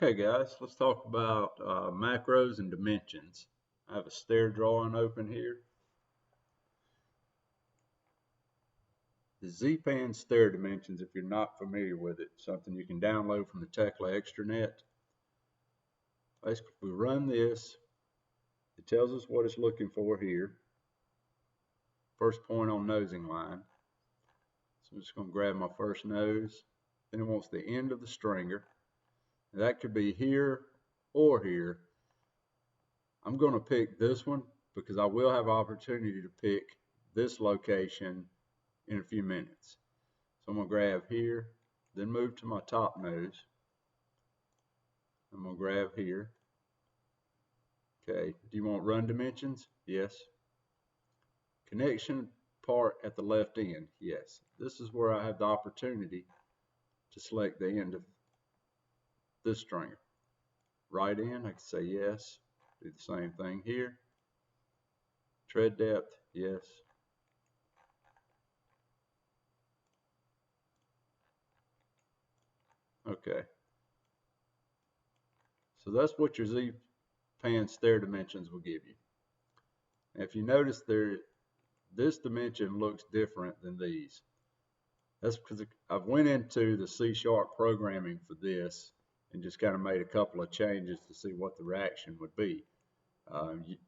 Okay guys, let's talk about macros and dimensions. I have a stair drawing open here. The Z-Pan stair dimensions, if you're not familiar with it, something you can download from the Tekla extranet. Basically, if we run this, it tells us what it's looking for here. First point on nosing line. So I'm just going to grab my first nose. Then it wants the end of the stringer. Now, that could be here or here. I'm going to pick this one because I will have opportunity to pick this location in a few minutes. So I'm going to grab here, then move to my top nose. I'm going to grab here. Okay, do you want run dimensions? Yes. Connection part at the left end? Yes. This is where I have the opportunity to select the end of this stringer. Right end, I can say yes. Do the same thing here. Tread depth, yes. Okay. So that's what your Z-Pan stair dimensions will give you. If you notice this dimension looks different than these. That's because I've went into the C# programming for this and just kind of made a couple of changes to see what the reaction would be.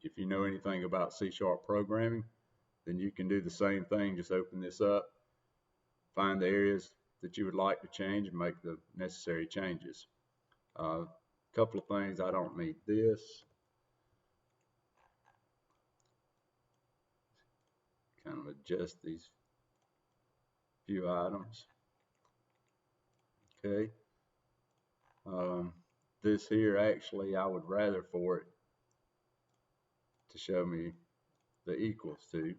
If you know anything about C# programming, then you can do the same thing. Just open this up, find the areas that you would like to change and make the necessary changes. A couple of things, I don't need this. Kind of adjust these few items. Okay. This here, actually, I would rather for it to show me the equals to.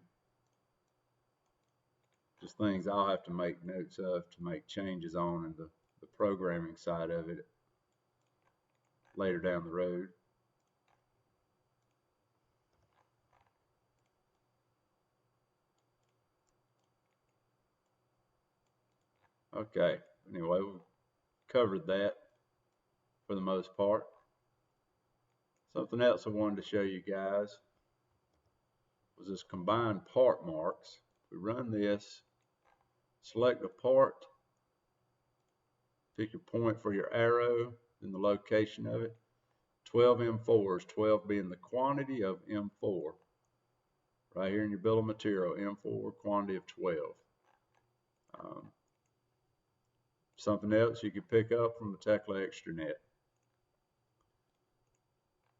Just things I'll have to make notes of to make changes on in the programming side of it later down the road. Okay, anyway, we've covered that for the most part. Something else I wanted to show you guys was this combined part marks. If we run this, select a part, pick your point for your arrow, then the location of it. 12 M4s, 12 being the quantity of M4. Right here in your bill of material, M4, quantity of 12. Something else you could pick up from the Tekla extranet.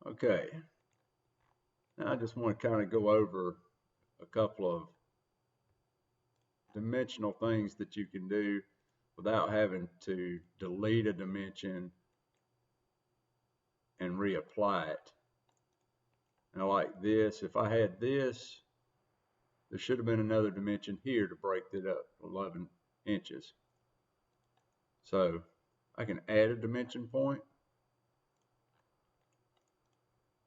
Okay, now I just want to kind of go over a couple of dimensional things that you can do without having to delete a dimension and reapply it. Now like this, if I had this, there should have been another dimension here to break it up, 11 inches. So I can add a dimension point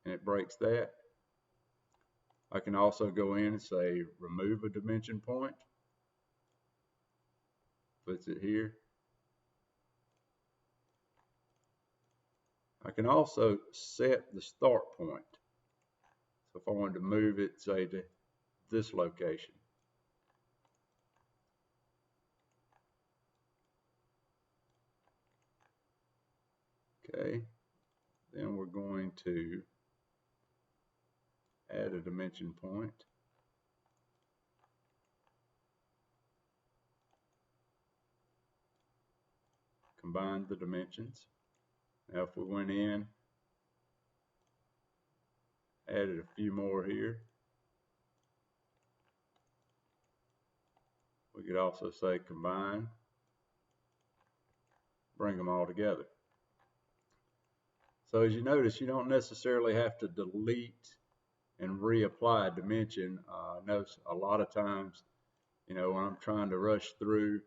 and it breaks that. I can also go in and say remove a dimension point, puts it here. I can also set the start point. So if I wanted to move it, say to this location. Okay, then we're going to add a dimension point. Combine the dimensions. Now if we went in, added a few more here, we could also say combine, bring them all together. So as you notice, you don't necessarily have to delete and reapply a dimension. I notice a lot of times, when I'm trying to rush through,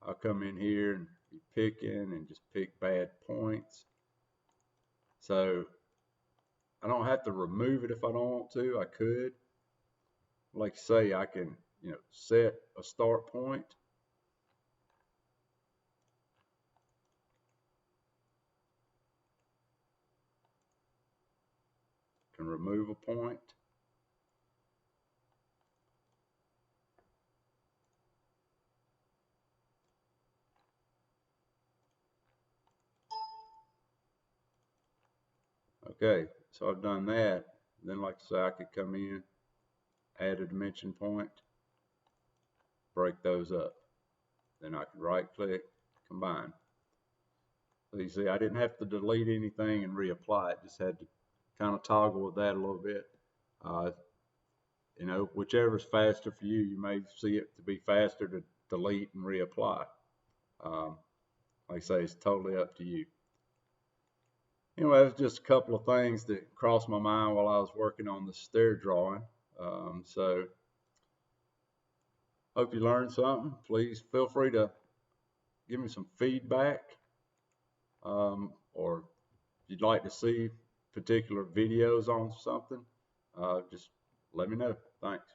I'll come in here and be picking and just pick bad points. So I don't have to remove it if I don't want to. I could. Like I say, I can, set a start point. and remove a point. Okay, so I've done that. Then, like I say, I could come in, add a dimension point, break those up. Then I could right click, combine. So you see, I didn't have to delete anything and reapply it. Just had to kind of toggle with that a little bit. You know, whichever's faster for you, you may see it to be faster to delete and reapply. Like I say, it's totally up to you. Anyway, that's just a couple of things that crossed my mind while I was working on the stair drawing. So hope you learned something. Please feel free to give me some feedback, or if you'd like to see particular videos on something, just let me know. Thanks.